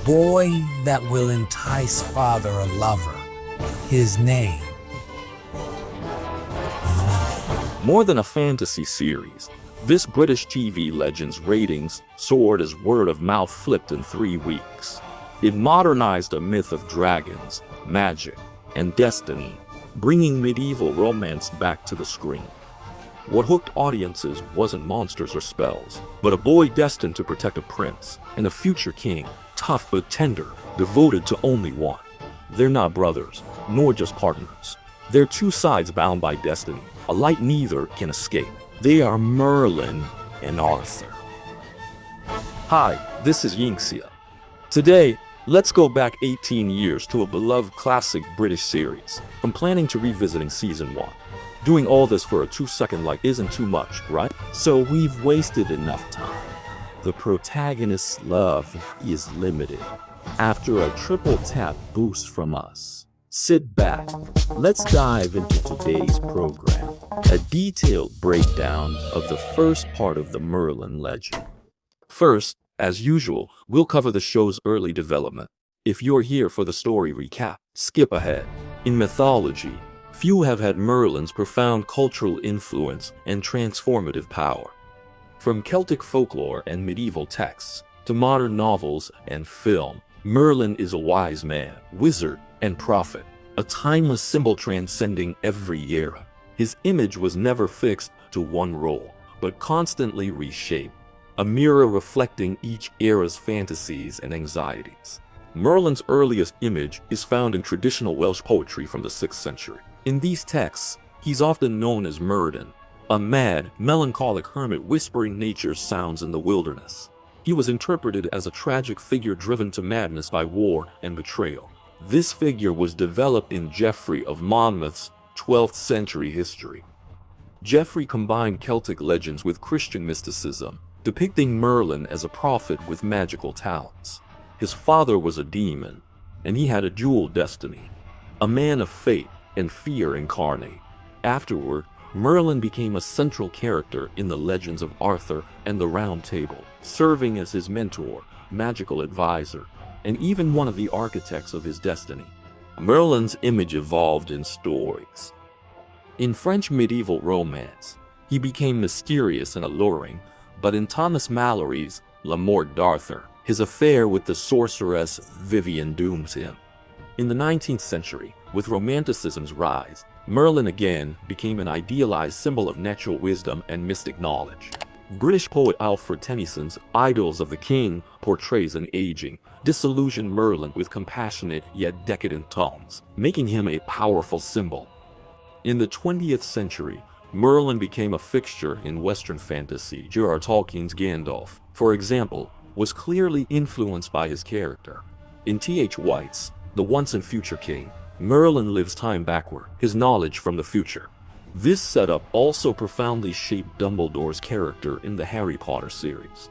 boy that will entice father or lover. His name. More than a fantasy series, this British TV legend's ratings soared as word of mouth flipped in 3 weeks. It modernized a myth of dragons, magic, and destiny, bringing medieval romance back to the screen. What hooked audiences wasn't monsters or spells, but a boy destined to protect a prince and a future king, tough but tender, devoted to only one. They're not brothers, nor just partners. They're two sides bound by destiny, a light neither can escape. They are Merlin and Arthur. Hi, this is Yingxia. Today, let's go back 18 years to a beloved classic British series, from planning to revisiting season 1. Doing all this for a 2-second like isn't too much, right? So we've wasted enough time. The protagonist's love is limited. After a triple tap boost from us, sit back. Let's dive into today's program. A detailed breakdown of the first part of the Merlin legend. First, as usual, we'll cover the show's early development. If you're here for the story recap, skip ahead. In mythology, few have had Merlin's profound cultural influence and transformative power. From Celtic folklore and medieval texts to modern novels and film, Merlin is a wise man, wizard, and prophet, a timeless symbol transcending every era. His image was never fixed to one role, but constantly reshaped, a mirror reflecting each era's fantasies and anxieties. Merlin's earliest image is found in traditional Welsh poetry from the 6th century. In these texts, he's often known as Myrddin, a mad, melancholic hermit whispering nature's sounds in the wilderness. He was interpreted as a tragic figure driven to madness by war and betrayal. This figure was developed in Geoffrey of Monmouth's 12th century history. Geoffrey combined Celtic legends with Christian mysticism, depicting Merlin as a prophet with magical talents. His father was a demon, and he had a dual destiny, a man of fate and fear incarnate. Afterward, Merlin became a central character in the legends of Arthur and the Round Table, serving as his mentor, magical advisor, and even one of the architects of his destiny. Merlin's image evolved in stories. In French medieval romance, he became mysterious and alluring, but in Thomas Malory's La Morte d'Arthur, his affair with the sorceress Vivienne dooms him. In the 19th century, with Romanticism's rise, Merlin again became an idealized symbol of natural wisdom and mystic knowledge. British poet Alfred Tennyson's Idylls of the King portrays an aging, disillusioned Merlin with compassionate yet decadent tones, making him a powerful symbol. In the 20th century, Merlin became a fixture in Western fantasy. J.R.R. Tolkien's Gandalf, for example, was clearly influenced by his character. In T.H. White's The Once and Future King, Merlin lives time backward, his knowledge from the future. This setup also profoundly shaped Dumbledore's character in the Harry Potter series.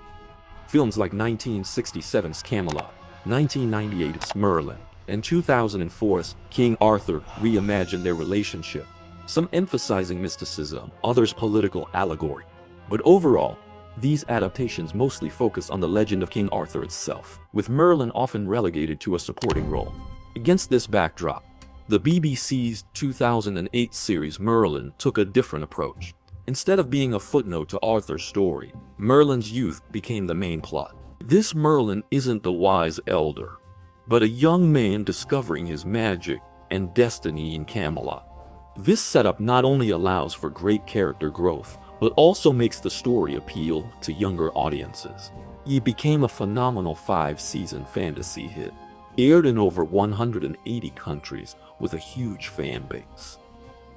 Films like 1967's Camelot, 1998's Merlin, and 2004's King Arthur reimagined their relationship, some emphasizing mysticism, others political allegory. But overall, these adaptations mostly focus on the legend of King Arthur itself, with Merlin often relegated to a supporting role. Against this backdrop, the BBC's 2008 series Merlin took a different approach. Instead of being a footnote to Arthur's story, Merlin's youth became the main plot. This Merlin isn't the wise elder, but a young man discovering his magic and destiny in Camelot. This setup not only allows for great character growth, but also makes the story appeal to younger audiences. It became a phenomenal 5-season fantasy hit, aired in over 180 countries with a huge fan base.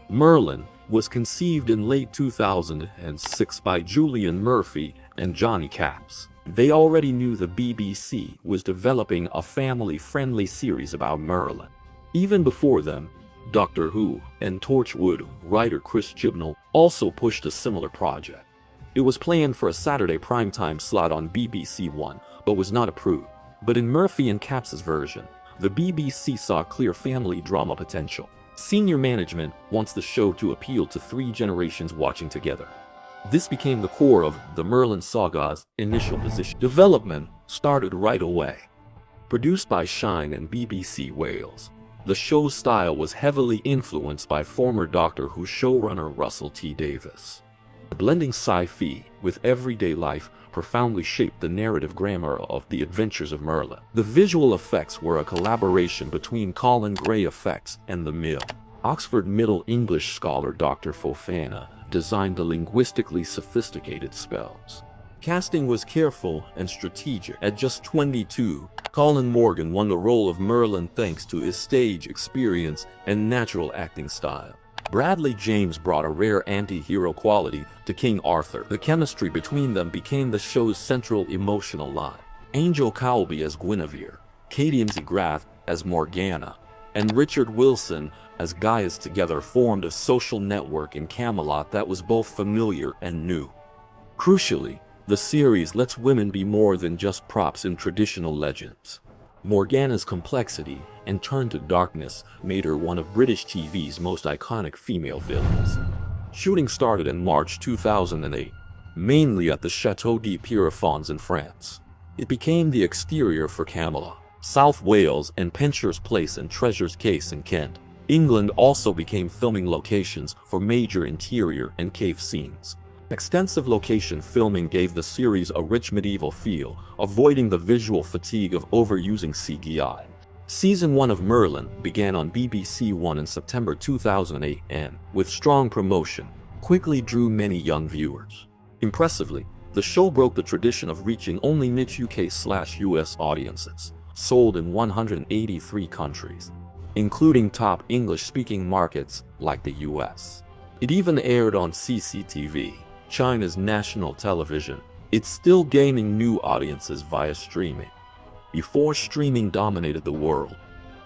Merlin was conceived in late 2006 by Julian Murphy and Johnny Capps. They already knew the BBC was developing a family-friendly series about Merlin. Even before them, Doctor Who and Torchwood writer Chris Chibnall also pushed a similar project. It was planned for a Saturday primetime slot on BBC One, but was not approved. But in Murphy and Capps' version, the BBC saw clear family drama potential. Senior management wants the show to appeal to 3 generations watching together. This became the core of the Merlin saga's initial position. Development started right away. Produced by Shine and BBC Wales, the show's style was heavily influenced by former Doctor Who showrunner Russell T Davies. Blending sci-fi with everyday life profoundly shaped the narrative grammar of The Adventures of Merlin. The visual effects were a collaboration between Colin Gray Effects and The Mill. Oxford Middle English scholar Dr. Fofana designed the linguistically sophisticated spells. Casting was careful and strategic. At just 22, Colin Morgan won the role of Merlin thanks to his stage experience and natural acting style. Bradley James brought a rare anti-hero quality to King Arthur. The chemistry between them became the show's central emotional line. Angel Cowlby as Guinevere, Katie McGrath as Morgana, and Richard Wilson as Gaius together formed a social network in Camelot that was both familiar and new. Crucially, the series lets women be more than just props in traditional legends. Morgana's complexity and turn to darkness made her one of British TV's most iconic female villains. Shooting started in March 2008, mainly at the Château de Pierrefonds in France. It became the exterior for Camelot, South Wales, and Penshurst Place and Treasure's Case in Kent. England also became filming locations for major interior and cave scenes. Extensive location filming gave the series a rich medieval feel, avoiding the visual fatigue of overusing CGI. Season 1 of Merlin began on BBC One in September 2008 and, with strong promotion, quickly drew many young viewers. Impressively, the show broke the tradition of reaching only niche UK/US audiences, sold in 183 countries, including top English-speaking markets like the US. It even aired on CCTV, China's national television. It's still gaining new audiences via streaming. Before streaming dominated the world,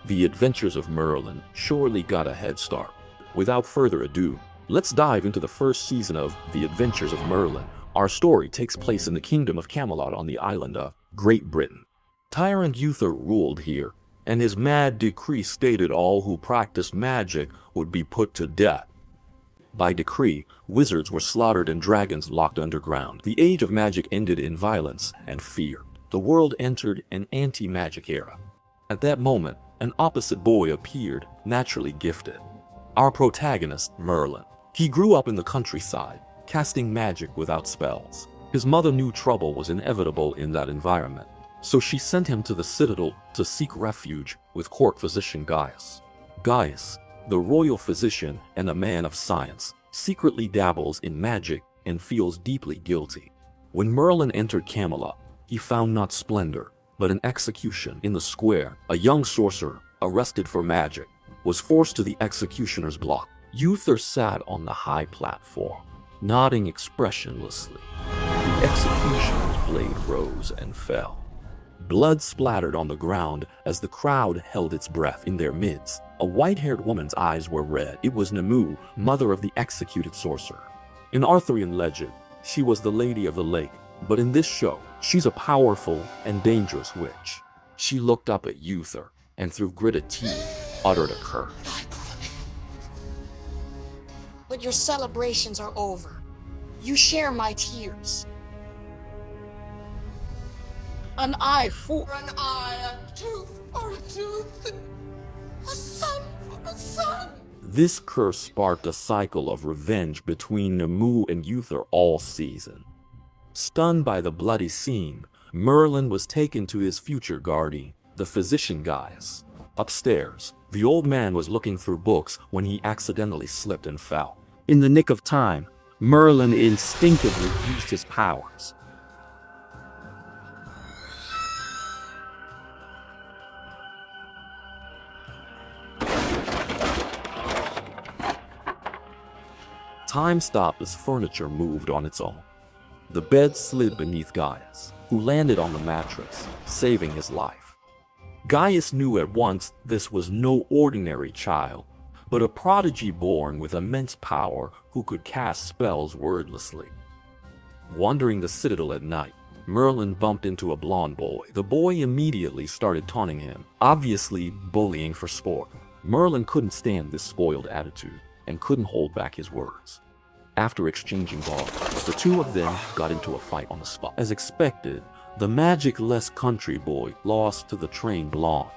The Adventures of Merlin surely got a head start. Without further ado, let's dive into the first season of The Adventures of Merlin. Our story takes place in the Kingdom of Camelot on the island of Great Britain. Tyrant Uther ruled here, and his mad decree stated all who practiced magic would be put to death. By decree, wizards were slaughtered and dragons locked underground. The age of magic ended in violence and fear. The world entered an anti-magic era. At that moment, an opposite boy appeared, naturally gifted. Our protagonist, Merlin. He grew up in the countryside, casting magic without spells. His mother knew trouble was inevitable in that environment, so she sent him to the citadel to seek refuge with court physician Gaius. Gaius, the royal physician and a man of science, secretly dabbles in magic and feels deeply guilty. When Merlin entered Camelot, he found not splendor, but an execution in the square. A young sorcerer, arrested for magic, was forced to the executioner's block. Uther sat on the high platform, nodding expressionlessly. The executioner's blade rose and fell. Blood splattered on the ground as the crowd held its breath. In their midst, a white-haired woman's eyes were red. It was Namu, mother of the executed sorcerer. In Arthurian legend, she was the Lady of the Lake, but in this show, she's a powerful and dangerous witch. She looked up at Uther and through gritted teeth uttered a curse. But your celebrations are over. You share my tears. An eye for an eye, a tooth for a tooth, a son for a son. This curse sparked a cycle of revenge between Namu and Uther all season. Stunned by the bloody scene, Merlin was taken to his future guardian, the physician Gaius. Upstairs, the old man was looking through books when he accidentally slipped and fell. In the nick of time, Merlin instinctively used his powers. Time stopped as furniture moved on its own. The bed slid beneath Gaius, who landed on the mattress, saving his life. Gaius knew at once this was no ordinary child, but a prodigy born with immense power who could cast spells wordlessly. Wandering the citadel at night, Merlin bumped into a blonde boy. The boy immediately started taunting him, obviously bullying for sport. Merlin couldn't stand this spoiled attitude and couldn't hold back his words. After exchanging bars, the two of them got into a fight on the spot. As expected, The magic-less country boy lost to the trained blonde.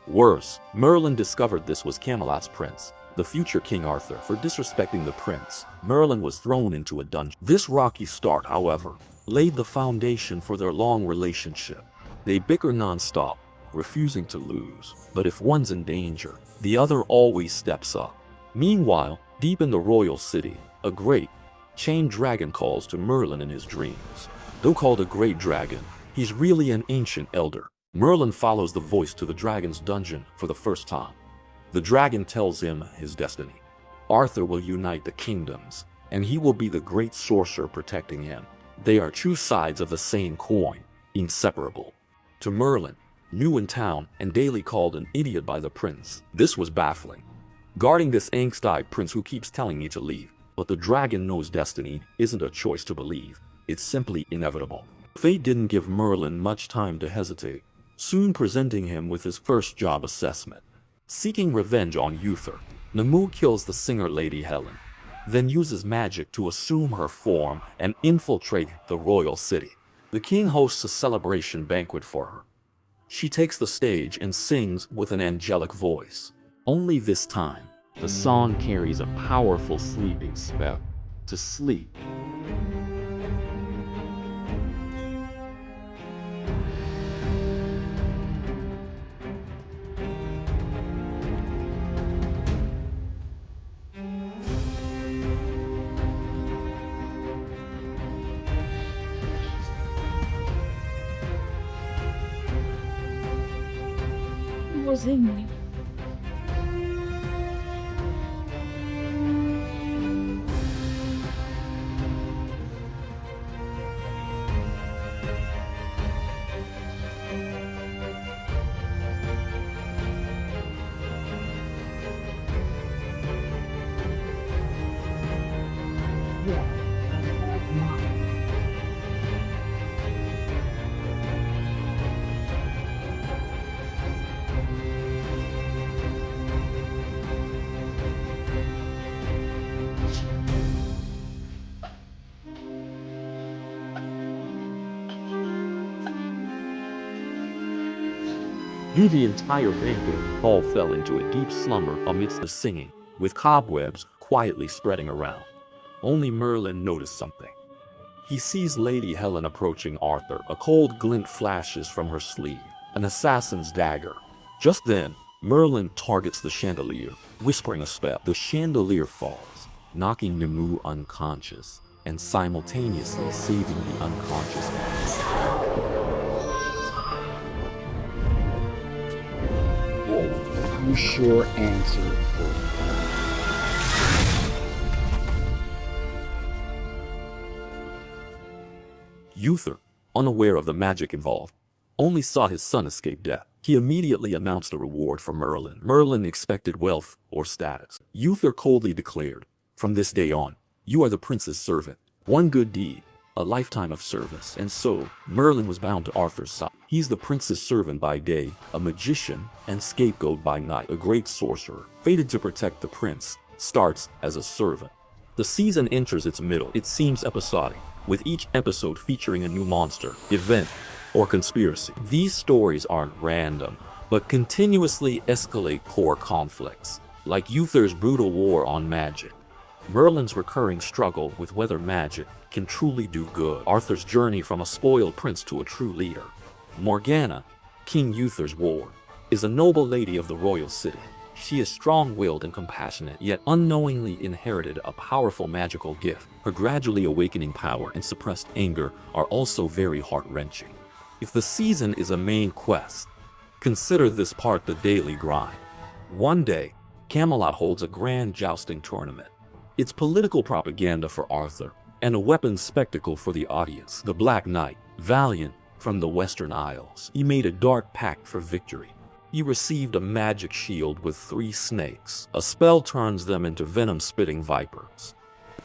Worse, Merlin discovered this was Camelot's prince, the future King Arthur. For disrespecting the prince, Merlin was thrown into a dungeon. This rocky start, however, laid the foundation for their long relationship. They bicker non-stop, refusing to lose, but if one's in danger, the other always steps up. Meanwhile, deep in the royal city, a great, chained dragon calls to Merlin in his dreams. Though called a great dragon, he's really an ancient elder. Merlin follows the voice to the dragon's dungeon for the first time. The dragon tells him his destiny. Arthur will unite the kingdoms, and he will be the great sorcerer protecting him. They are two sides of the same coin, inseparable. To Merlin, new in town and daily called an idiot by the prince, this was baffling. Guarding this angst-eyed prince who keeps telling me to leave, but the dragon knows destiny isn't a choice to believe, it's simply inevitable. Fate didn't give Merlin much time to hesitate, soon presenting him with his first job assessment. Seeking revenge on Uther, Namu kills the singer Lady Helen, then uses magic to assume her form and infiltrate the royal city. The king hosts a celebration banquet for her. She takes the stage and sings with an angelic voice. Only this time, the song carries a powerful sleeping spell. To sleep. Was in me. The entire banquet hall fell into a deep slumber amidst the singing, with cobwebs quietly spreading around. Only Merlin noticed something. He sees Lady Helen approaching Arthur. A cold glint flashes from her sleeve, an assassin's dagger. Just then, Merlin targets the chandelier, whispering a spell. The chandelier falls, knocking Namu unconscious, and simultaneously saving the unconscious man. You sure answered for Uther, unaware of the magic involved, only saw his son escape death. He immediately announced a reward for Merlin. Merlin expected wealth or status. Uther coldly declared, "From this day on, you are the prince's servant. One good deed, a lifetime of service." And so, Merlin was bound to Arthur's side. He's the prince's servant by day, a magician, and scapegoat by night. A great sorcerer, fated to protect the prince, starts as a servant. The season enters its middle. It seems episodic, with each episode featuring a new monster, event, or conspiracy. These stories aren't random, but continuously escalate core conflicts, like Uther's brutal war on magic, Merlin's recurring struggle with whether magic can truly do good, Arthur's journey from a spoiled prince to a true leader. Morgana, King Uther's ward, is a noble lady of the royal city. She is strong-willed and compassionate, yet unknowingly inherited a powerful magical gift. Her gradually awakening power and suppressed anger are also very heart-wrenching. If the season is a main quest, consider this part the daily grind. One day, Camelot holds a grand jousting tournament. It's political propaganda for Arthur, and a weapons spectacle for the audience. The Black Knight, valiant from the Western Isles, he made a dark pact for victory. He received a magic shield with 3 snakes. A spell turns them into venom-spitting vipers.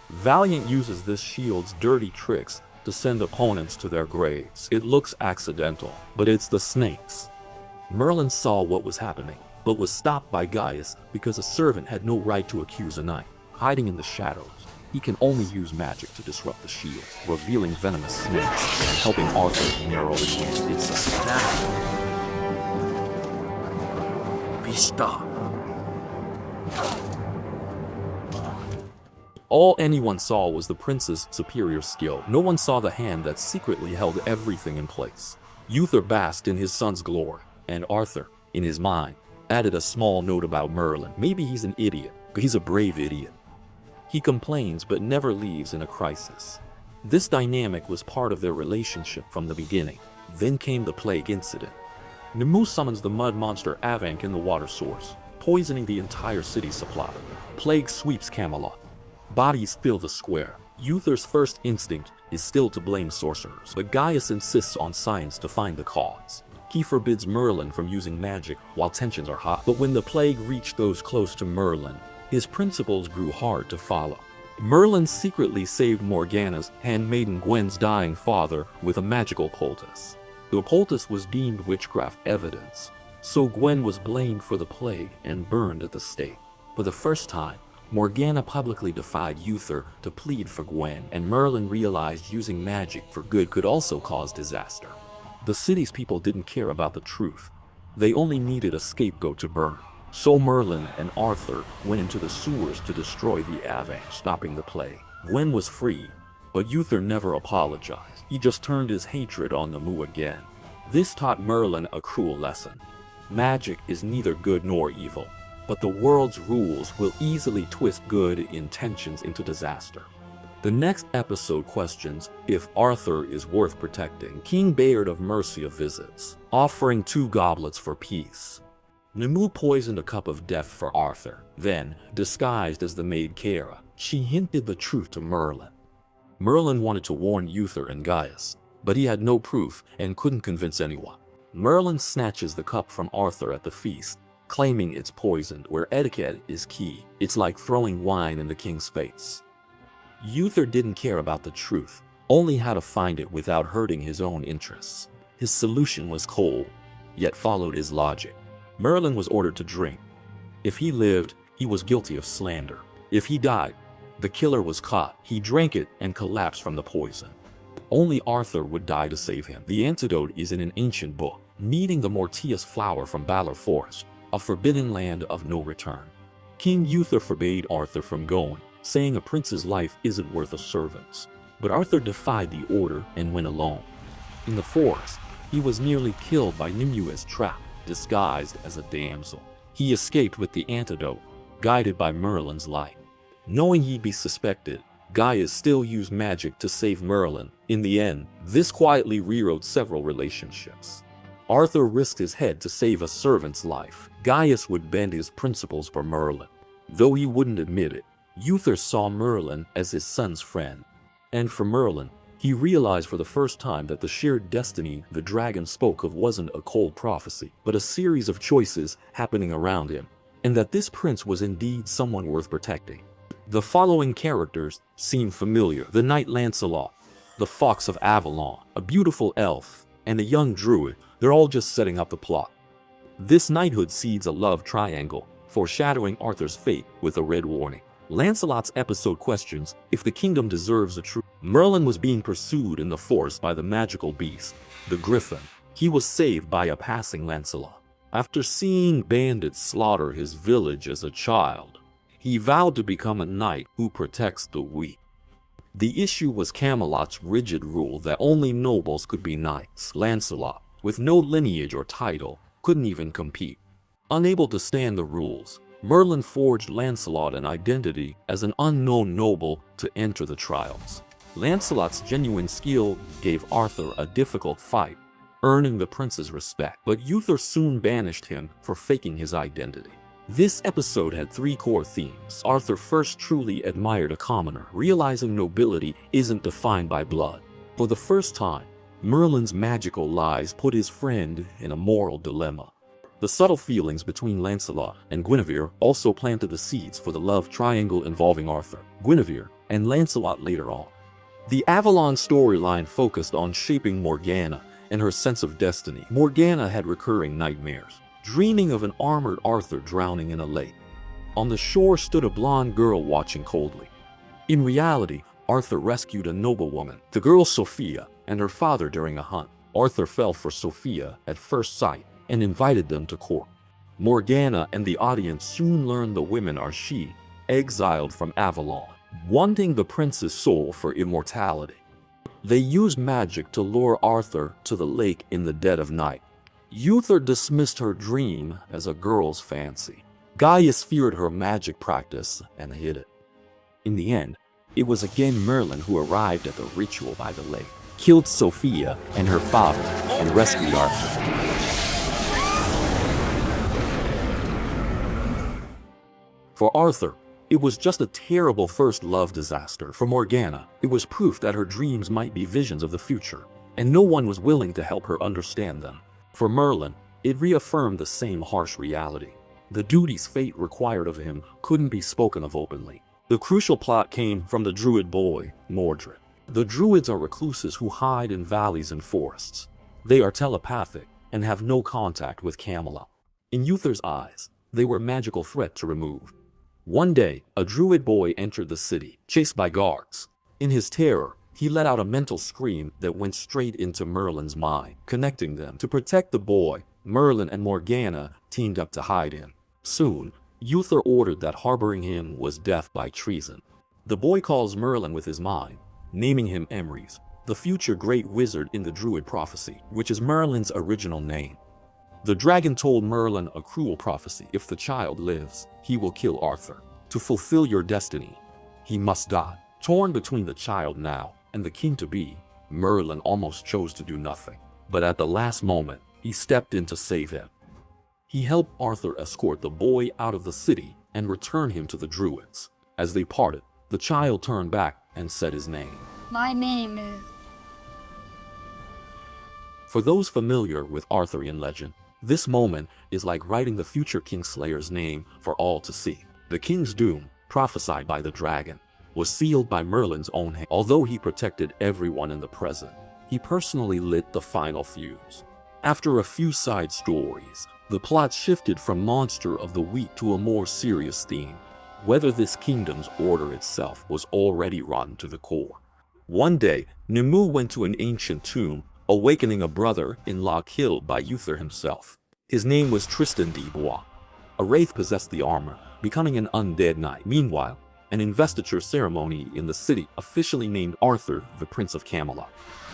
Valiant uses this shield's dirty tricks to send opponents to their graves. It looks accidental, but it's the snakes. Merlin saw what was happening, but was stopped by Gaius because a servant had no right to accuse a knight. Hiding in the shadows, He can only use magic to disrupt the shield, revealing venomous snakes and helping Arthur narrow its attack. Vista. All anyone saw was the prince's superior skill. No one saw the hand that secretly held everything in place. Uther basked in his son's glory, and Arthur, in his mind, added a small note about Merlin. Maybe he's an idiot, but he's a brave idiot. He complains but never leaves in a crisis. This dynamic was part of their relationship from the beginning. Then came the plague incident. Nimue summons the mud monster Avank in the water source, poisoning the entire city's supply. Plague sweeps Camelot. Bodies fill the square. Uther's first instinct is still to blame sorcerers, but Gaius insists on science to find the cause. He forbids Merlin from using magic while tensions are high. But when the plague reached those close to Merlin, his principles grew hard to follow. Merlin secretly saved Morgana's handmaiden Gwen's dying father with a magical poultice. The poultice was deemed witchcraft evidence, so Gwen was blamed for the plague and burned at the stake. For the first time, Morgana publicly defied Uther to plead for Gwen, and Merlin realized using magic for good could also cause disaster. The city's people didn't care about the truth. They only needed a scapegoat to burn. So Merlin and Arthur went into the sewers to destroy the Avank, stopping the plague. Gwen was free, but Uther never apologized. He just turned his hatred on Nimue again. This taught Merlin a cruel lesson. Magic is neither good nor evil, but the world's rules will easily twist good intentions into disaster. The next episode questions if Arthur is worth protecting. King Bayard of Mercia visits, offering 2 goblets for peace. Nimue poisoned a cup of death for Arthur. Then, disguised as the maid Cara, she hinted the truth to Merlin. Merlin wanted to warn Uther and Gaius, but he had no proof and couldn't convince anyone. Merlin snatches the cup from Arthur at the feast, claiming it's poisoned, where etiquette is key. It's like throwing wine in the king's face. Uther didn't care about the truth, only how to find it without hurting his own interests. His solution was cold, yet followed his logic. Merlin was ordered to drink. If he lived, he was guilty of slander. If he died, the killer was caught. He drank it and collapsed from the poison. Only Arthur would die to save him. The antidote is in an ancient book, kneading the Mortius flower from Balor Forest, a forbidden land of no return. King Uther forbade Arthur from going, saying a prince's life isn't worth a servant's. But Arthur defied the order and went alone. In the forest, he was nearly killed by Nimue's trap, disguised as a damsel. He escaped with the antidote, guided by Merlin's light. Knowing he'd be suspected, Gaius still used magic to save Merlin. In the end, this quietly rewrote several relationships. Arthur risked his head to save a servant's life. Gaius would bend his principles for Merlin. Though he wouldn't admit it, Uther saw Merlin as his son's friend. And for Merlin, he realized for the first time that the shared destiny the dragon spoke of wasn't a cold prophecy, but a series of choices happening around him, and that this prince was indeed someone worth protecting. The following characters seem familiar: the knight Lancelot, the fox of Avalon, a beautiful elf, and a young druid. They're all just setting up the plot. This knighthood seeds a love triangle, foreshadowing Arthur's fate with a red warning. Lancelot's episode questions if the kingdom deserves a true. Merlin was being pursued in the forest by the magical beast, the Griffin. He was saved by a passing Lancelot. After seeing bandits slaughter his village as a child, he vowed to become a knight who protects the weak. The issue was Camelot's rigid rule that only nobles could be knights. Lancelot, with no lineage or title, couldn't even compete. Unable to stand the rules, Merlin forged Lancelot an identity as an unknown noble to enter the trials. Lancelot's genuine skill gave Arthur a difficult fight, earning the prince's respect, but Uther soon banished him for faking his identity. This episode had 3 core themes. Arthur first truly admired a commoner, realizing nobility isn't defined by blood. For the first time, Merlin's magical lies put his friend in a moral dilemma. The subtle feelings between Lancelot and Guinevere also planted the seeds for the love triangle involving Arthur, Guinevere, and Lancelot later on. The Avalon storyline focused on shaping Morgana and her sense of destiny. Morgana had recurring nightmares, dreaming of an armored Arthur drowning in a lake. On the shore stood a blonde girl watching coldly. In reality, Arthur rescued a noblewoman, the girl Sophia, and her father during a hunt. Arthur fell for Sophia at first sight and invited them to court. Morgana and the audience soon learn the women are she, exiled from Avalon, wanting the prince's soul for immortality. They use magic to lure Arthur to the lake in the dead of night. Uther dismissed her dream as a girl's fancy. Gaius feared her magic practice and hid it. In the end, it was again Merlin who arrived at the ritual by the lake, killed Sophia and her father, and rescued Arthur. For Arthur, it was just a terrible first love disaster. For Morgana, it was proof that her dreams might be visions of the future, and no one was willing to help her understand them. For Merlin, it reaffirmed the same harsh reality. The duties fate required of him couldn't be spoken of openly. The crucial plot came from the druid boy, Mordred. The druids are recluses who hide in valleys and forests. They are telepathic and have no contact with Camelot. In Uther's eyes, they were a magical threat to remove. One day, a druid boy entered the city, chased by guards. In his terror, he let out a mental scream that went straight into Merlin's mind, connecting them. To protect the boy, Merlin and Morgana teamed up to hide him. Soon, Uther ordered that harboring him was death by treason. The boy calls Merlin with his mind, naming him Emrys, the future great wizard in the druid prophecy, which is Merlin's original name. The dragon told Merlin a cruel prophecy: if the child lives, he will kill Arthur. To fulfill your destiny, he must die. Torn between the child now and the king-to-be, Merlin almost chose to do nothing. But at the last moment, he stepped in to save him. He helped Arthur escort the boy out of the city and return him to the druids. As they parted, the child turned back and said his name. My name is... For those familiar with Arthurian legend, this moment is like writing the future Kingslayer's name for all to see. The king's doom, prophesied by the dragon, was sealed by Merlin's own hand. Although he protected everyone in the present, he personally lit the final fuse. After a few side stories, the plot shifted from Monster of the Week to a more serious theme: whether this kingdom's order itself was already rotten to the core. One day, Nimue went to an ancient tomb, awakening a brother-in-law killed by Uther himself. His name was Tristan de Bois. A wraith possessed the armor, becoming an undead knight. Meanwhile, an investiture ceremony in the city officially named Arthur the Prince of Camelot.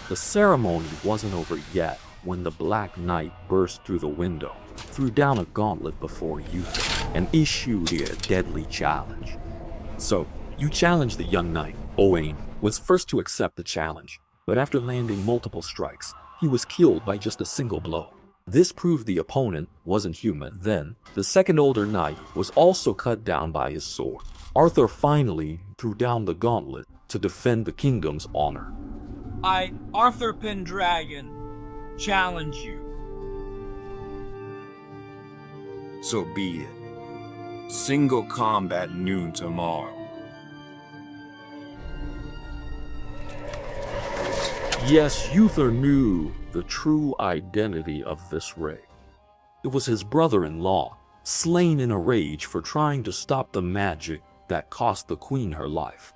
The ceremony wasn't over yet when the Black Knight burst through the window, threw down a gauntlet before Uther, and issued a deadly challenge. So, you challenged the young knight. Owain was first to accept the challenge, but after landing multiple strikes, he was killed by just a single blow. This proved the opponent wasn't human. Then, the second older knight was also cut down by his sword. Arthur finally threw down the gauntlet to defend the kingdom's honor. I, Arthur Pendragon, challenge you. So be it. Single combat noon tomorrow. Yes, Uther knew the true identity of this ray. It was his brother-in-law, slain in a rage for trying to stop the magic that cost the queen her life.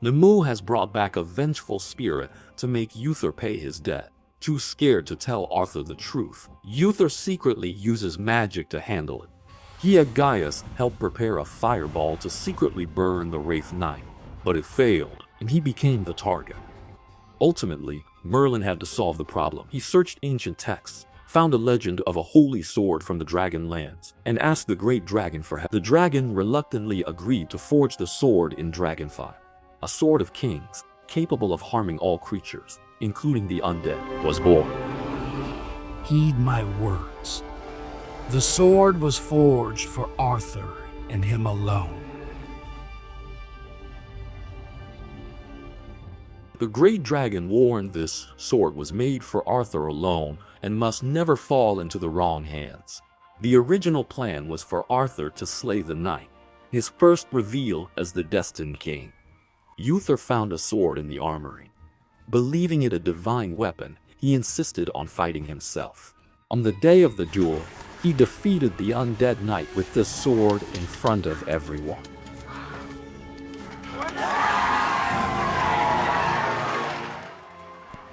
Nimue has brought back a vengeful spirit to make Uther pay his debt. Too scared to tell Arthur the truth, Uther secretly uses magic to handle it. He had Gaius help prepare a fireball to secretly burn the Wraith Knight, but it failed, and he became the target. Ultimately, Merlin had to solve the problem. He searched ancient texts, found a legend of a holy sword from the Dragonlands, and asked the great dragon for help. The dragon reluctantly agreed to forge the sword in Dragonfire. A sword of kings, capable of harming all creatures, including the undead, was born. Heed my words. The sword was forged for Arthur and him alone. The great dragon warned this sword was made for Arthur alone and must never fall into the wrong hands. The original plan was for Arthur to slay the knight, his first reveal as the destined king. Uther found a sword in the armory. Believing it a divine weapon, he insisted on fighting himself. On the day of the duel, he defeated the undead knight with the sword in front of everyone.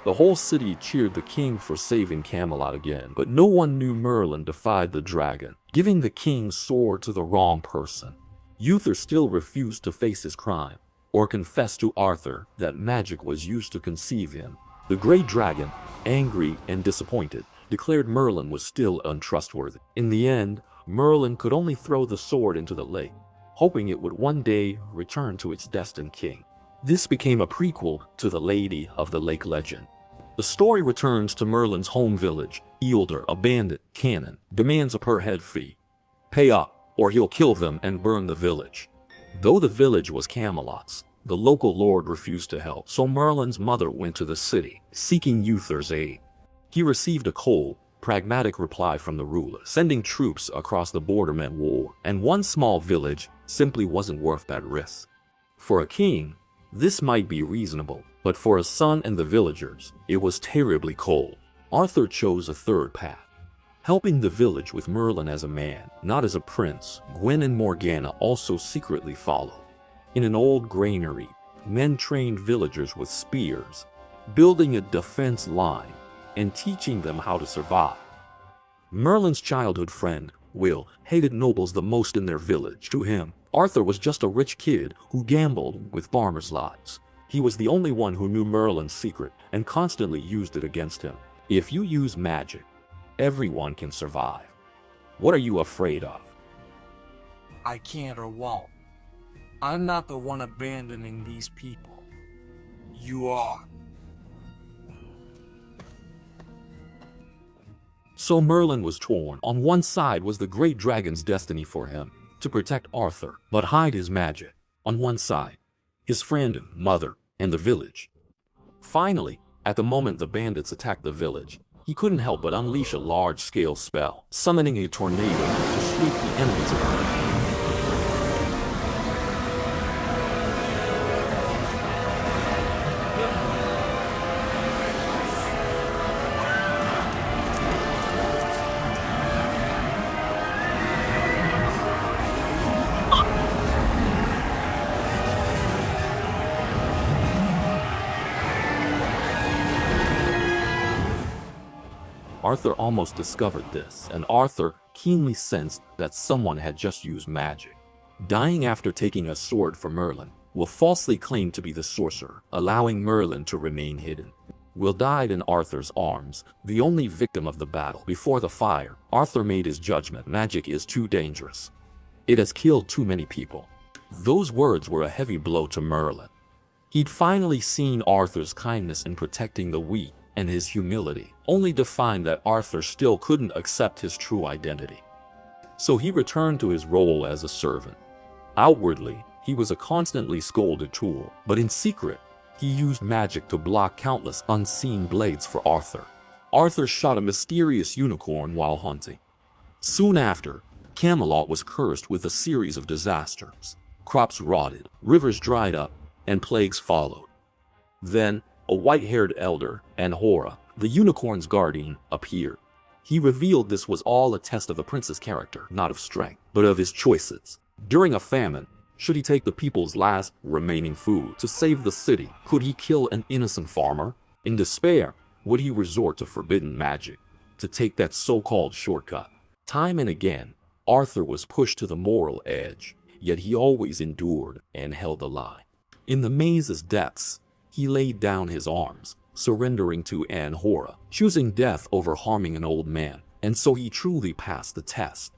The whole city cheered the king for saving Camelot again, but no one knew Merlin defied the dragon, giving the king's sword to the wrong person. Uther still refused to face his crime, or confess to Arthur that magic was used to conceive him. The great dragon, angry and disappointed, declared Merlin was still untrustworthy. In the end, Merlin could only throw the sword into the lake, hoping it would one day return to its destined king. This became a prequel to the Lady of the Lake legend. The story returns to Merlin's home village. Ealdor, a bandit canon, demands a per-head fee. Pay up, or he'll kill them and burn the village. Though the village was Camelot's, the local lord refused to help, so Merlin's mother went to the city, seeking Uther's aid. He received a cold, pragmatic reply from the ruler. Sending troops across the border meant war, and one small village simply wasn't worth that risk. For a king, this might be reasonable, but for his son and the villagers, it was terribly cold. Arthur chose a third path, helping the village with Merlin as a man, not as a prince. Gwen and Morgana also secretly followed. In an old granary, men trained villagers with spears, building a defense line and teaching them how to survive. Merlin's childhood friend, Will, hated nobles the most in their village. To him, Arthur was just a rich kid who gambled with farmers' lots. He was the only one who knew Merlin's secret and constantly used it against him. If you use magic, everyone can survive. What are you afraid of? I can't or won't. I'm not the one abandoning these people. You are. So Merlin was torn. On one side was the great dragon's destiny for him, to protect Arthur, but hide his magic. On one side, his friend, mother, and the village. Finally, at the moment the bandits attacked the village, he couldn't help but unleash a large-scale spell, summoning a tornado to sweep the enemies away. Arthur almost discovered this, and Arthur keenly sensed that someone had just used magic. Dying after taking a sword from Merlin, Will falsely claimed to be the sorcerer, allowing Merlin to remain hidden. Will died in Arthur's arms, the only victim of the battle. Before the fire, Arthur made his judgment: magic is too dangerous. It has killed too many people. Those words were a heavy blow to Merlin. He'd finally seen Arthur's kindness in protecting the weak, and his humility, only to find that Arthur still couldn't accept his true identity. So he returned to his role as a servant. Outwardly, he was a constantly scolded tool, but in secret, he used magic to block countless unseen blades for Arthur. Arthur shot a mysterious unicorn while hunting. Soon after, Camelot was cursed with a series of disasters. Crops rotted, rivers dried up, and plagues followed. Then, a white-haired elder, Anhora, the unicorn's guardian, appeared. He revealed this was all a test of the prince's character, not of strength, but of his choices. During a famine, should he take the people's last remaining food to save the city? Could he kill an innocent farmer? In despair, would he resort to forbidden magic to take that so-called shortcut? Time and again, Arthur was pushed to the moral edge, yet he always endured and held the line. In the maze's depths, he laid down his arms, surrendering to Anhora, choosing death over harming an old man, and so he truly passed the test.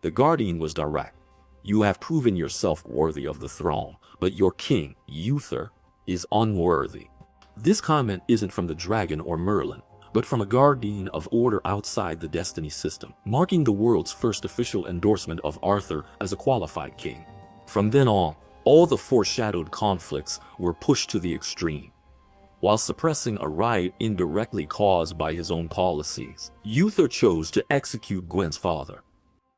The guardian was direct. You have proven yourself worthy of the throne, but your king, Uther, is unworthy. This comment isn't from the dragon or Merlin, but from a guardian of order outside the destiny system, marking the world's first official endorsement of Arthur as a qualified king. From then on, all the foreshadowed conflicts were pushed to the extreme. While suppressing a riot indirectly caused by his own policies, Uther chose to execute Gwen's father,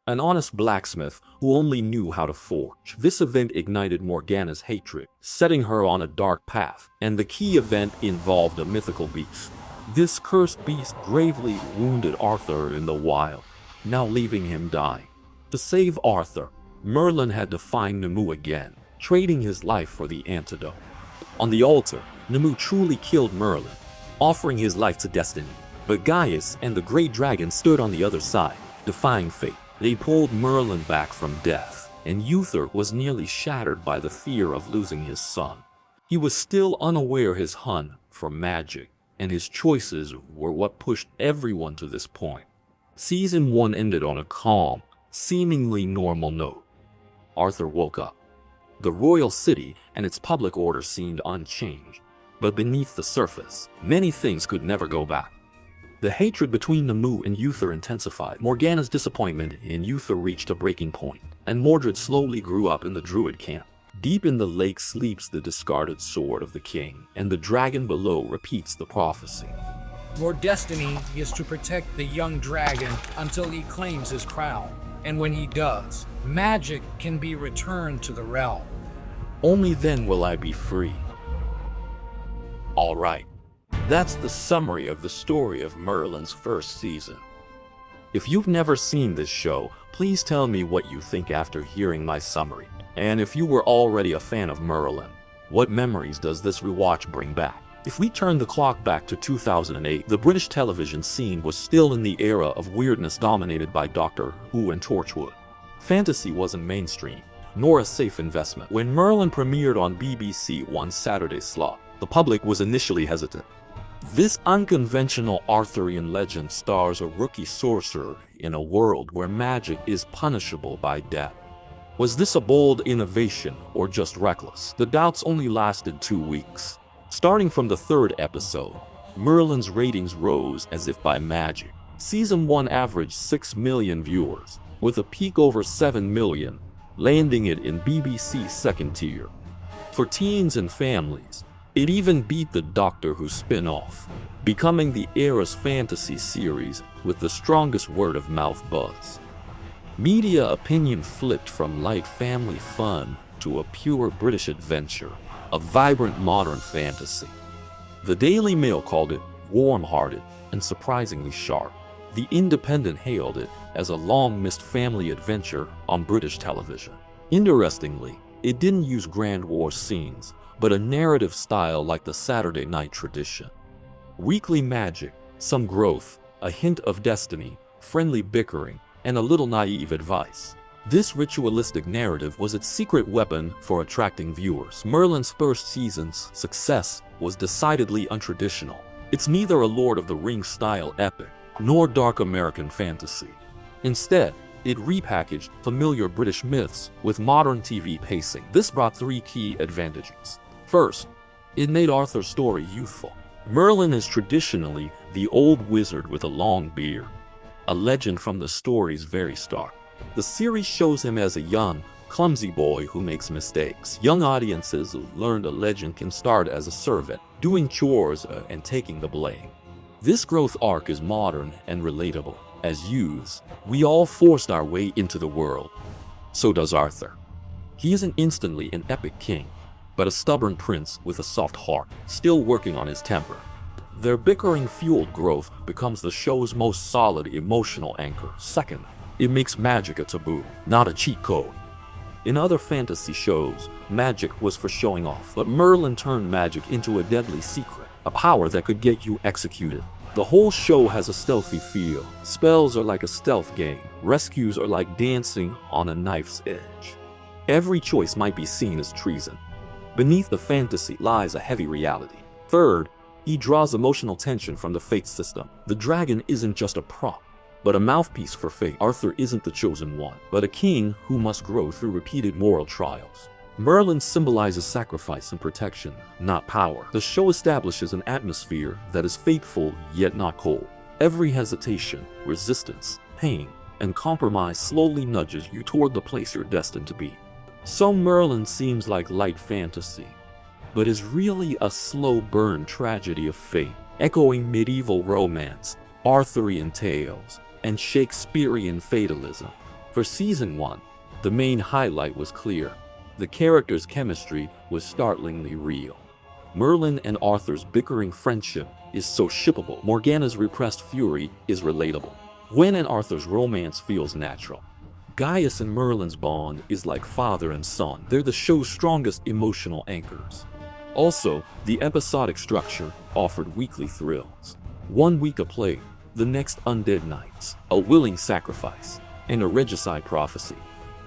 an honest blacksmith who only knew how to forge. This event ignited Morgana's hatred, setting her on a dark path, and the key event involved a mythical beast. This cursed beast gravely wounded Arthur in the wild, now leaving him dying. To save Arthur, Merlin had to find Nimue again, trading his life for the antidote. On the altar, Nimue truly killed Merlin, offering his life to destiny. But Gaius and the great dragon stood on the other side, defying fate. They pulled Merlin back from death, and Uther was nearly shattered by the fear of losing his son. He was still unaware his hunt for magic, and his choices were what pushed everyone to this point. Season 1 ended on a calm, seemingly normal note. Arthur woke up. The royal city and its public order seemed unchanged, but beneath the surface, many things could never go back. The hatred between Namu and Uther intensified. Morgana's disappointment in Uther reached a breaking point, and Mordred slowly grew up in the druid camp. Deep in the lake sleeps the discarded sword of the king, and the dragon below repeats the prophecy. Your destiny is to protect the young dragon until he claims his crown. And when he does, magic can be returned to the realm. Only then will I be free. Alright, that's the summary of the story of Merlin's first season. If you've never seen this show, please tell me what you think after hearing my summary. And if you were already a fan of Merlin, what memories does this rewatch bring back? If we turn the clock back to 2008, the British television scene was still in the era of weirdness dominated by Doctor Who and Torchwood. Fantasy wasn't mainstream, nor a safe investment. When Merlin premiered on BBC one Saturday slot, the public was initially hesitant. This unconventional Arthurian legend stars a rookie sorcerer in a world where magic is punishable by death. Was this a bold innovation or just reckless? The doubts only lasted 2 weeks. Starting from the 3rd episode, Merlin's ratings rose as if by magic. Season 1 averaged 6 million viewers, with a peak over 7 million, landing it in BBC's second tier. For teens and families, it even beat the Doctor Who spin-off, becoming the era's fantasy series with the strongest word-of-mouth buzz. Media opinion flipped from light family fun to a pure British adventure, a vibrant modern fantasy. The Daily Mail called it warm-hearted and surprisingly sharp. The Independent hailed it as a long-missed family adventure on British television. Interestingly, it didn't use grand war scenes, but a narrative style like the Saturday night tradition. Weekly magic, some growth, a hint of destiny, friendly bickering, and a little naive advice. This ritualistic narrative was its secret weapon for attracting viewers. Merlin's first season's success was decidedly untraditional. It's neither a Lord of the Rings-style epic, nor dark American fantasy. Instead, it repackaged familiar British myths with modern TV pacing. This brought 3 key advantages. First, it made Arthur's story youthful. Merlin is traditionally the old wizard with a long beard, a legend from the story's very start. The series shows him as a young, clumsy boy who makes mistakes. Young audiences learned a legend can start as a servant, doing chores and taking the blame. This growth arc is modern and relatable. As youths, we all forced our way into the world. So does Arthur. He isn't instantly an epic king, but a stubborn prince with a soft heart, still working on his temper. Their bickering-fueled growth becomes the show's most solid emotional anchor. Second, it makes magic a taboo, not a cheat code. In other fantasy shows, magic was for showing off, but Merlin turned magic into a deadly secret, a power that could get you executed. The whole show has a stealthy feel. Spells are like a stealth game. Rescues are like dancing on a knife's edge. Every choice might be seen as treason. Beneath the fantasy lies a heavy reality. Third, he draws emotional tension from the fate system. The dragon isn't just a prop, but a mouthpiece for fate. Arthur isn't the chosen one, but a king who must grow through repeated moral trials. Merlin symbolizes sacrifice and protection, not power. The show establishes an atmosphere that is faithful yet not cold. Every hesitation, resistance, pain, and compromise slowly nudges you toward the place you're destined to be. So Merlin seems like light fantasy, but is really a slow burn tragedy of fate, echoing medieval romance, Arthurian tales, and Shakespearean fatalism. For season 1, the main highlight was clear. The characters' chemistry was startlingly real. Merlin and Arthur's bickering friendship is so shippable. Morgana's repressed fury is relatable. Gwen and Arthur's romance feels natural. Gaius and Merlin's bond is like father and son. They're the show's strongest emotional anchors. Also, the episodic structure offered weekly thrills. 1 week a plague, the next undead knights, a willing sacrifice, and a regicide prophecy.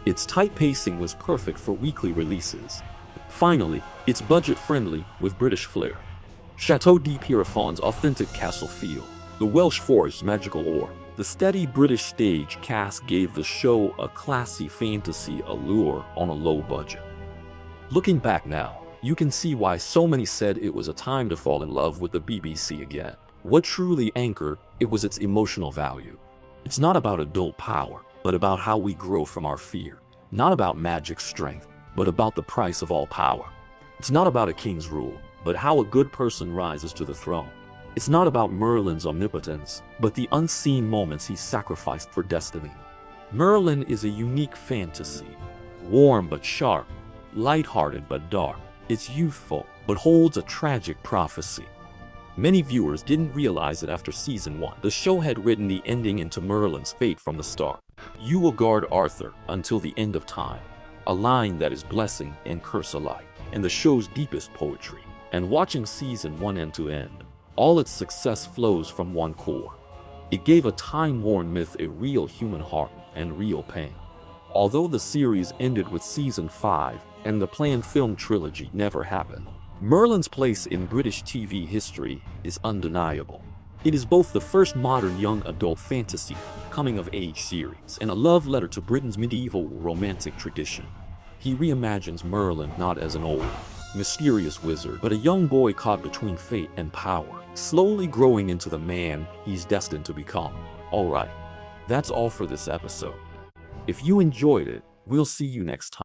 Its tight pacing was perfect for weekly releases. Finally, it's budget-friendly with British flair. Chateau de Pierrefonds' authentic castle feel, the Welsh forest's magical ore, the steady British stage cast gave the show a classy fantasy allure on a low budget. Looking back now, you can see why so many said it was a time to fall in love with the BBC again. What truly anchored it was its emotional value. It's not about adult power, but about how we grow from our fear. Not about magic strength, but about the price of all power. It's not about a king's rule, but how a good person rises to the throne. It's not about Merlin's omnipotence, but the unseen moments he sacrificed for destiny. Merlin is a unique fantasy, warm but sharp, lighthearted but dark. It's youthful, but holds a tragic prophecy. Many viewers didn't realize it after season 1. The show had written the ending into Merlin's fate from the start. You will guard Arthur until the end of time, a line that is blessing and curse alike, and the show's deepest poetry. And watching season 1 end to end, all its success flows from one core. It gave a time-worn myth a real human heart and real pain. Although the series ended with season 5 and the planned film trilogy never happened, Merlin's place in British TV history is undeniable. It is both the first modern young adult fantasy coming-of-age series and a love letter to Britain's medieval romantic tradition. He reimagines Merlin not as an old, mysterious wizard, but a young boy caught between fate and power, slowly growing into the man he's destined to become. Alright, that's all for this episode. If you enjoyed it, we'll see you next time.